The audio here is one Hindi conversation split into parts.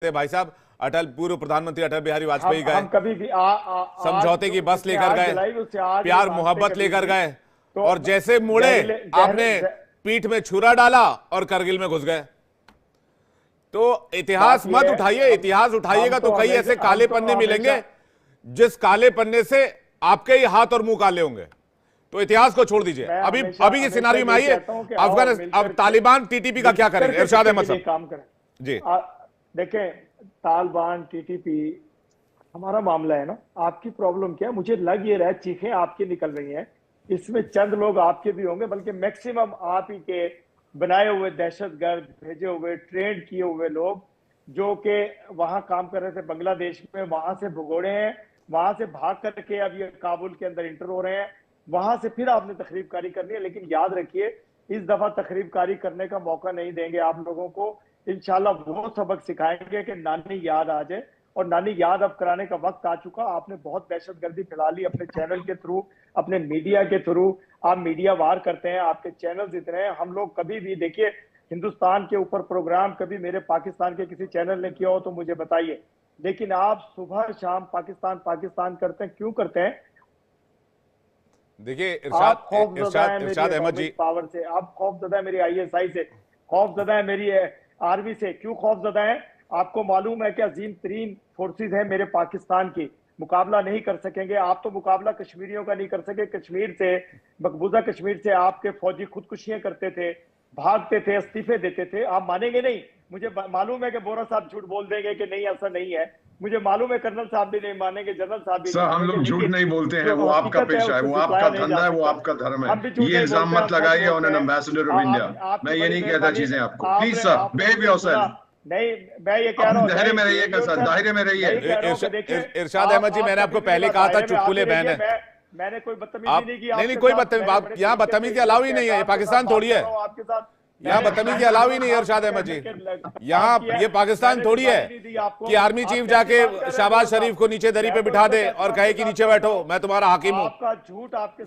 थे भाई साहब, अटल पूर्व प्रधानमंत्री अटल बिहारी वाजपेयी गए, हम कभी भी समझौते की बस लेकर गए, प्यार मोहब्बत लेकर गए, तो और जैसे मुड़े आपने पीठ में छुरा डाला और करगिल में घुस गए। तो इतिहास मत उठाइए, इतिहास उठाइएगा तो कई ऐसे काले पन्ने मिलेंगे जिस काले पन्ने से आपके ही हाथ और मुंह काले होंगे। तो इतिहास को छोड़ दीजिए। अभी अभी के सिनारियो में आइए, अफगानिस्तान अब तालिबान टीटीपी का क्या करेंगे? इरशाद अहमद साहब काम करें जी। देखें, तालिबान टीटीपी हमारा मामला है ना। आपकी प्रॉब्लम क्या है? मुझे लग ये रहा है चीखें आपकी निकल रही हैं, इसमें चंद लोग आपके भी होंगे, बल्कि मैक्सिमम आप ही के बनाए हुए दहशतगर्द, भेजे हुए, ट्रेंड किए हुए लोग जो कि वहां काम कर रहे थे बांग्लादेश में, वहां से भगोड़े हैं, वहां से भाग करके अब ये काबुल के अंदर इंटर हो रहे हैं, वहां से फिर आपने तखरीबकारी करनी है। लेकिन याद रखिए, इस दफा तखरीबकारी करने का मौका नहीं देंगे आप लोगों को। इंशाल्लाह वो सबक सिखाएंगे कि नानी याद आ जाए, और नानी याद अब कराने का वक्त आ चुका। आपने बहुत दहशतगर्दी फैला ली अपने चैनल के थ्रू, अपने मीडिया के थ्रू। आप मीडिया वार करते हैं, आपके चैनल्स इतने हैं। हम लोग कभी भी देखिए, हिंदुस्तान के ऊपर प्रोग्राम कभी मेरे पाकिस्तान के किसी चैनल ने किया हो तो मुझे बताइए, लेकिन आप सुबह शाम पाकिस्तान पाकिस्तान करते हैं, क्यों करते हैं? देखिए इरशाद अहमद जी, पावर से आप खौफजदा है, मेरी आईएसआई से खौफजदा है, मेरी आर्मी से। क्यों खौफजदा है? आपको मालूम है कि अजीम तरीन फोर्सेज है मेरे पाकिस्तान की, मुकाबला नहीं कर सकेंगे। आप तो मुकाबला कश्मीरियों का नहीं कर सके। कश्मीर से, मकबूजा कश्मीर से आपके फौजी खुदकुशियां करते थे, भागते थे, इस्तीफे देते थे। आप मानेंगे नहीं। मुझे मालूम है कि बोरा साहब झूठ बोल देंगे कि नहीं ऐसा नहीं है, मुझे मालूम है कर्नल साहब भी नहीं मानेंगे, जनरल साहब भी सर, हम लोग झूठ नहीं बोलते हैं, वो आपका पेशा है, वो आपका धंधा है, वो आपका धर्म है। ये इल्जाम मत लगाइए on an ambassador of India. मैं ये नहीं कहता चीजें आपको। Please sir, behave yourself. नहीं, मैं ये कह रहा हूँ, दायरे में रहिएगा सर, दायरे में रहिए। इरशाद अहमद जी, मैंने आपको पहले कहा था चुटकुले बहन है। मैंने कोई बदतमीजी नहीं की। नहीं, कोई बदतमीजी, यहाँ बदतमीजी अलाउ ही नहीं है। पाकिस्तान थोड़ी है, आपके साथ यहाँ बदतमीजी अलाउ ही नहीं है इरशाद अहमद जी। यहाँ ये पाकिस्तान थोड़ी है कि आर्मी चीफ जाके शहबाज शरीफ को नीचे दरी पे बिठा दे और कहे कि नीचे बैठो, मैं तुम्हारा हाकिम हूँ।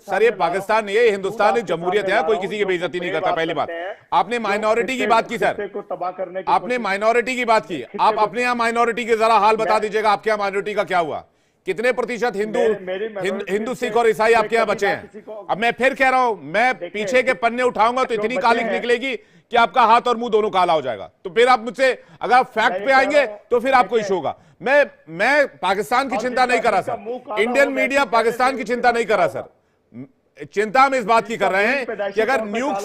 सर, ये पाकिस्तान नहीं है, हिंदुस्तान एक जमहूरियत है, कोई किसी की बेइज्जती नहीं करता। पहली बात, आपने माइनॉरिटी की बात की सर, आपने माइनॉरिटी की बात की। आप अपने यहाँ माइनॉरिटी के जरा हाल बता दीजिएगा, आपके यहाँ माइनॉरिटी का क्या हुआ? कितने प्रतिशत हिंदू सिख और ईसाई आपके यहाँ बचे हैं? अब मैं फिर कह रहा हूं, मैं पीछे के पन्ने उठाऊंगा तो इतनी कालिक निकलेगी कि आपका हाथ और मुंह दोनों काला हो जाएगा। तो फिर आप मुझसे अगर आप फैक्ट पे आएंगे तो फिर आपको इशू होगा। मैं पाकिस्तान की चिंता नहीं कर रहा सर, इंडियन मीडिया पाकिस्तान की चिंता नहीं कर रहा सर। चिंता हम इस बात की कर रहे हैं कि अगर न्यूक्स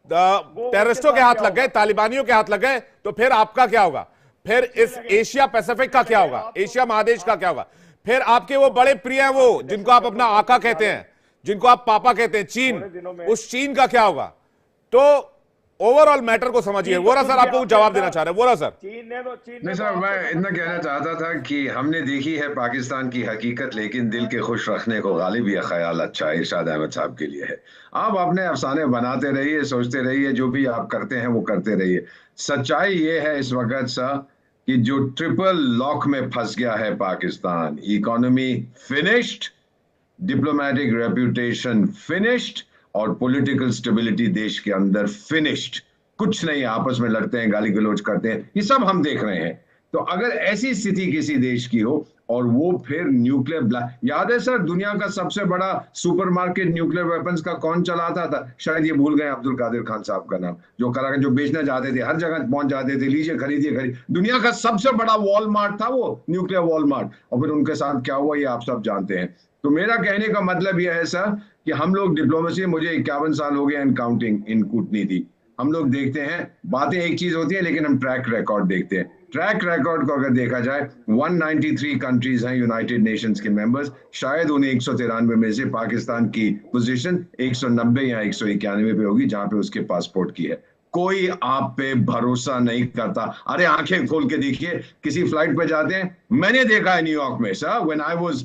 टेररिस्टों के हाथ लग गए, तालिबानियों के हाथ लग गए, तो फिर आपका क्या होगा? फिर इस एशिया पैसिफिक का क्या होगा? एशिया महादेश का क्या होगा? फिर आपके वो बड़े प्रिय हैं, वो जिनको आप अपना आका कहते हैं, जिनको आप पापा कहते हैं, चीन, उस चीन का क्या होगा? तो ओवरऑल मैटर को समझिए। वोरा सर आपको जवाब देना चाह रहे हैं। वोरा सर। नहीं सर, मैं इतना कहना चाहता था कि हमने देखी है पाकिस्तान की हकीकत, लेकिन दिल के खुश रखने को गालिब यह ख्याल अच्छा इरशाद अहमद साहब के लिए है। आप अपने अफसाने बनाते रहिए, सोचते रहिए, जो भी आप करते हैं वो करते रहिए। सच्चाई ये है इस वक्त सर कि जो ट्रिपल लॉक में फंस गया है Pakistan, economy finished, diplomatic reputation finished, और पॉलिटिकल स्टेबिलिटी देश के अंदर फिनिश्ड। कुछ नहीं, आपस में लड़ते हैं, गाली गलौज करते हैं, ये सब हम देख रहे हैं। तो अगर ऐसी स्थिति किसी देश की हो और वो फिर न्यूक्लियर याद है सर, दुनिया का सबसे बड़ा सुपरमार्केट न्यूक्लियर वेपन्स का कौन चलाता था? शायद ये भूल गए, अब्दुल कादिर खान साहब का नाम, जो करा जो बेचना चाहते थे, हर जगह पहुंच जाते थे, लीजिए खरीदिए खरीद। दुनिया का सबसे बड़ा वॉलमार्ट था वो, न्यूक्लियर वॉलमार्ट। और फिर उनके साथ क्या हुआ ये आप सब जानते हैं। तो मेरा कहने का मतलब यह है सर कि हम लोग डिप्लोमेसी, मुझे 51 साल हो गए इन काउंटिंग, इन कूटनीति, हम लोग देखते हैं। बातें एक चीज होती है, लेकिन हम ट्रैक रिकॉर्ड देखते हैं। ट्रैक रिकॉर्ड को अगर देखा जाए, 193 कंट्रीज हैं यूनाइटेड नेशंस के मेंबर्स, शायद उन्हें 193 में से पाकिस्तान की पोजीशन 190 या 191 पे होगी जहां पे उसके पासपोर्ट की है। कोई आप पे भरोसा नहीं करता। अरे आंखें खोल के देखिए, किसी फ्लाइट पे जाते हैं, मैंने देखा है न्यूयॉर्क में sir, when I was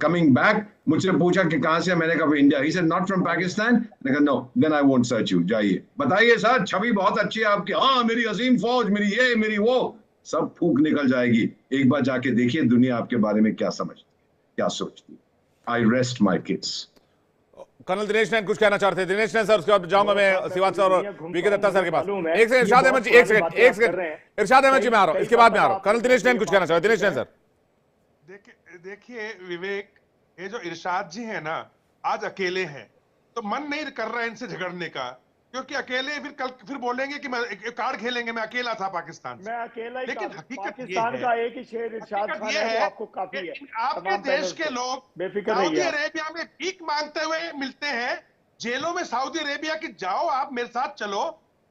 coming back, मुझसे पूछा कि कहां से, मैंने कहा India, he said not from Pakistan, मैंने कहा no, then I won't search you, जाइए बताइए सर, छवि बहुत अच्छी है आपकी, हाँ मेरी अजीम फौज, मेरी ये मेरी वो, सब फूक निकल जाएगी। एक बार जाके देखिए दुनिया आपके बारे में क्या समझती, क्या सोचती। I rest my kids. Colonel Dinesh Nain कुछ कहना चाहते थे। दिनेश नैन सर, उसके बाद जाऊंगा मैं श्रीवास्तव सर और वीके दत्ता सर के पास। एक सेकंड इरशाद अहमद जी, एक सेकंड इरशाद अहमद जी, मैं आ रहा हूं, इसके बाद में आ रहा हूं। कर्नल दिनेश नैन कुछ कहना चाहते। दिनेश नैन सर। देखिए विवेक, ये जो इरशाद जी है ना, आज अकेले हैं, तो मन नहीं कर रहा है इनसे झगड़ने का, क्योंकि अकेले फिर बोलेंगे कि मैं कार्ड खेलेंगे, मैं अकेला था पाकिस्तान से। मैं अकेला ही, लेकिन हकीकत पाकिस्तान का एक ही शेर इरशाद खान है, आपको काफी है। आपके देश के लोग बेफिक्र सऊदी रहिए। अरेबिया में भीख मांगते हुए मिलते हैं, जेलों में सऊदी अरेबिया की, जाओ आप मेरे साथ चलो,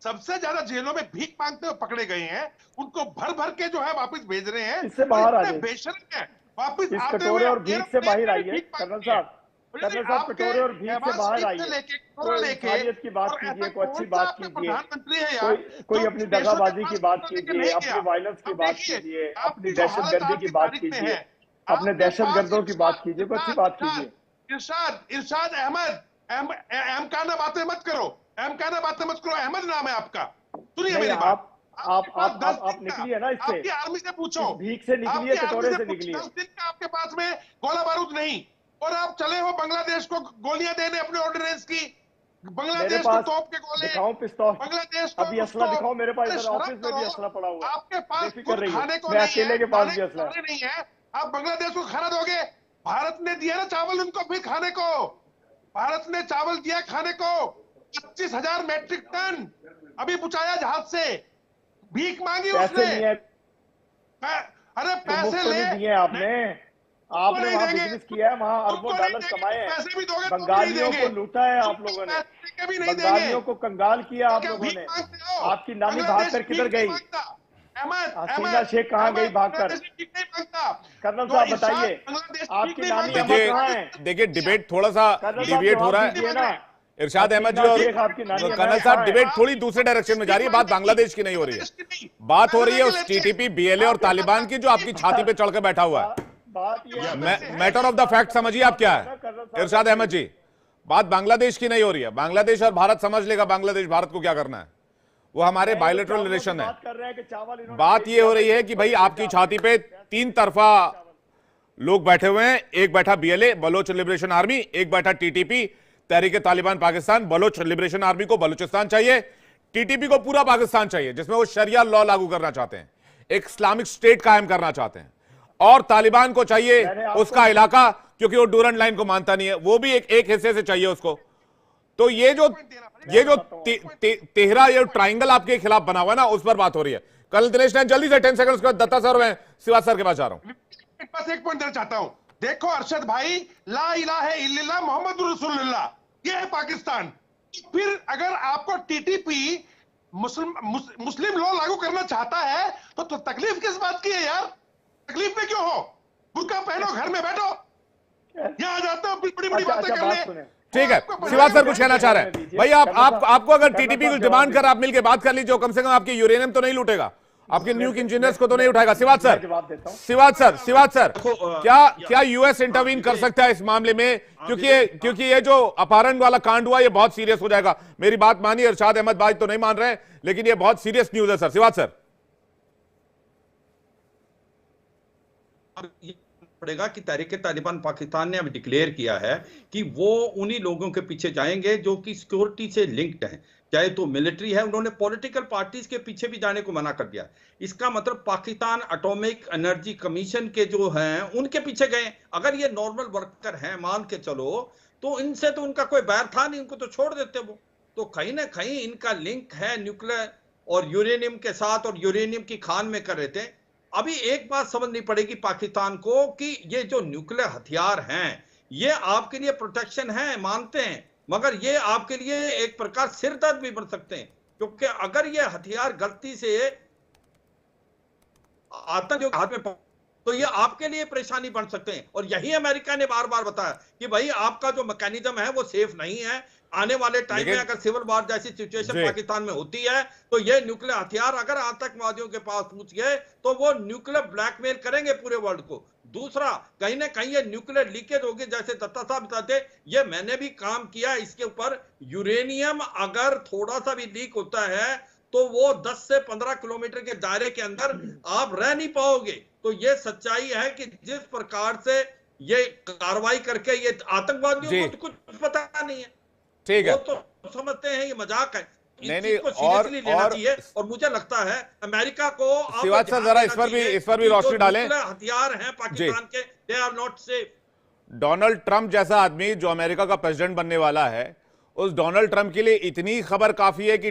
सबसे ज्यादा जेलों में भीख मांगते हुए पकड़े गए हैं, उनको भर भर के जो है वापस भेज रहे हैं। इससे बाहर आ जाइए, बेशर्म है, वापस इस आते कटोरे हुए और भीख से बाहर आइए। कर्नल साहब, कटोरे और भीख से बाहर आइए, कोई इंसानियत की बात कीजिए, कोई अच्छी बात कीजिए, कोई अपनी दगाबाजी की बात कीजिए, अपनी वायलेंस की बात कीजिए, अपनी दहशतगर्दी की बात कीजिए, अपने दहशतगर्दों की बात कीजिए, कोई अच्छी बात कीजिए। इरशाद अहमद, एमकाना बातें मत करो, एमकाना बातें मत करो, अहमद नाम है आपका, सुनिए मेरी बात। आप निकलिए ना इससे, आपकी आर्मी से पूछो, भीख से निकलिए, कटोरे से निकलिए। 10 दिन का आपके पास में गोला बारूद नहीं, और आप चले हो बांग्लादेश को गोलियां देने अपने ऑर्डिनेंस की, बांग्लादेश को तोप के गोले, दिखाओ पिस्तौल, बांग्लादेश को अभी असला दिखाओ, मेरे पास इधर ऑफिस में भी असला पड़ा हुआ है, आपके पास खाने को मैं अकेले के पास भी असला नहीं है, आप बांग्लादेश को खाना दोगे? भारत ने दिया ना चावल उनको फिर खाने को, भारत ने चावल दिया खाने को 25,000 मैट्रिक टन, अभी पहुंचाया जहाज से, भीख मांगी उसने। अरे पैसे ले दिए आपने वहां बिजनेस किया है, वहां अरबों डॉलर कमाए हैं, पैसे भी दोगे, बंगालियों को लूटा है आप लोगों ने, बंगालियों को कंगाल किया आप लोगों ने। आपकी नानी भागकर किधर गई? हसीना शेख कहाँ गई भागकर? कर्नल साहब बताइए, आपकी नानी कहाँ है? देखिए डिबेट थोड़ा सा डिविएट हो रहा है। इरशाद अहमद जी और कर्नल साहब, डिबेट थोड़ी दूसरे डायरेक्शन में जा रही है। बात बांग्लादेश की नहीं हो रही है, बात हो रही है उस टीटीपी, बीएलए और तालिबान की, जो आपकी छाती पे चढ़कर बैठा हुआ है। मैटर ऑफ द फैक्ट समझिए आप क्या है इरशाद अहमद जी, बात बांग्लादेश की नहीं हो रही है। बांग्लादेश और भारत समझ लेगा बांग्लादेश भारत को क्या करना है, वो हमारे बायलैटरल रिलेशन है। बात ये हो रही है कि भाई आपकी छाती पे 3 तरफा लोग बैठे हुए हैं, एक बैठा बीएलए बलोच लिबरेशन आर्मी, एक बैठा TTP Tehrik Taliban Pakistan. Baloch liberation army को बलूचिस्तान चाहिए, टीटीपी को पूरा पाकिस्तान चाहिए, जिसमें वो शरिया लॉ लागू करना चाहते हैं, एक इस्लामिक स्टेट कायम करना चाहते हैं। और तालिबान को चाहिए उसका इलाका, क्योंकि वो डूरंड लाइन को मानता नहीं है, वो भी एक हिस्से से चाहिए उसको। तो ये जो तेहरा ये ट्राइंगल आपके खिलाफ बना हुआ है ना, उस पर बात हो रही है। कल दिनेश ने जल्दी से 10 सेकंड, उसके बाद दत्ता सर, मैं सिवाज सर के पास जा रहा हूं। बस एक पॉइंट देना चाहता हूं, देखो अरशद भाई, ला इलाहा इल्लल्लाह मोहम्मद रसूलुल्लाह, ये है पाकिस्तान। फिर अगर आपको टीटीपी मुस्लिम लॉ लागू करना चाहता है तो तकलीफ किस बात की है यार? तकलीफ में क्यों हो? बुर्का पहनो, घर में बैठो, यहां जाते हो बड़ी बड़ी बातें करने। ठीक है, सिवाज सर कुछ कहना चाह रहे हैं भाई। आपको अगर टीटीपी को डिमांड कर, आप मिलकर बात कर लीजिए, कम से कम आपकी यूरेनियम तो नहीं लूटेगा, आपके न्यूक इंजीनियर्स को तो नहीं उठाएगा। सिवाज सर, क्या यूएस इंटरवीन कर सकता है इस मामले में? क्योंकि ये जो अपहरण वाला कांड हुआ, ये बहुत सीरियस हो जाएगा। मेरी बात मानिए, इरशाद अहमद भाई तो नहीं मान रहे हैं, लेकिन ये बहुत सीरियस न्यूज है सर। सिवाज सर पड़ेगा कि तहरीक-ए-तालिबान पाकिस्तान ने अब डिक्लेयर किया है कि वो उन्हीं लोगों के पीछे जाएंगे जो कि सिक्योरिटी से लिंक्ड हैं, चाहे तो मिलिट्री है। उन्होंने पॉलिटिकल पार्टीज के पीछे भी जाने को मना कर दिया। इसका मतलब पाकिस्तान एटॉमिक एनर्जी कमीशन के जो हैं उनके पीछे गए। अगर ये नॉर्मल वर्कर हैं, मान के चलो, तो इनसे तो उनका कोई बैर था नहीं, उनको तो छोड़ देते वो। तो कहीं ना कहीं इनका लिंक है न्यूक्लियर और यूरेनियम के साथ, और यूरेनियम की खान में कर रहे थे। अभी एक बात समझनी पड़ेगी पाकिस्तान को कि ये जो न्यूक्लियर हथियार हैं, ये आपके लिए प्रोटेक्शन है, मानते हैं, मगर ये आपके लिए एक प्रकार सिरदर्द भी बन सकते हैं, क्योंकि अगर ये हथियार गलती से आतंक हाथ में तो ये आपके लिए परेशानी बन सकते हैं। और यही अमेरिका ने बार बार बताया कि भाई आपका जो मैकेनिज्म है वो सेफ नहीं है। आने वाले टाइम में अगर सिविल वॉर जैसी सिचुएशन पाकिस्तान में होती है तो ये न्यूक्लियर हथियार अगर आतंकवादियों के पास पहुंच गए तो वो न्यूक्लियर ब्लैकमेल करेंगे पूरे वर्ल्ड को। दूसरा, कहीं ना कहीं ये न्यूक्लियर लीकेज होगी, जैसे दत्ता साहब बताते, ये मैंने भी काम किया इसके ऊपर। यूरेनियम अगर थोड़ा सा भी लीक होता है तो वो 10 से 15 किलोमीटर के दायरे के अंदर आप रह नहीं पाओगे। तो ये सच्चाई है कि जिस प्रकार से ये कार्रवाई करके ये आतंकवादियों जी। को तो कुछ पता नहीं है, ठीक है। वो तो समझते हैं ये मजाक है। इस नहीं, चीज को और- सीरियसली लेना और- चाहिए, और मुझे लगता है अमेरिका को अब श्रीवास्तव ध्यान जरा देना इस पर भी- चाहिए इस पर भी कि रोशनी जो डालें। न्यूक्लियर हथियार हैं पाकिस्तान के, they are not safe. Donald Trump जैसा आदमी जो अमेरिका का प्रेसिडेंट बनने वाला है, उस डोनाल्ड ट्रंप के लिए इतनी खबर काफी है कि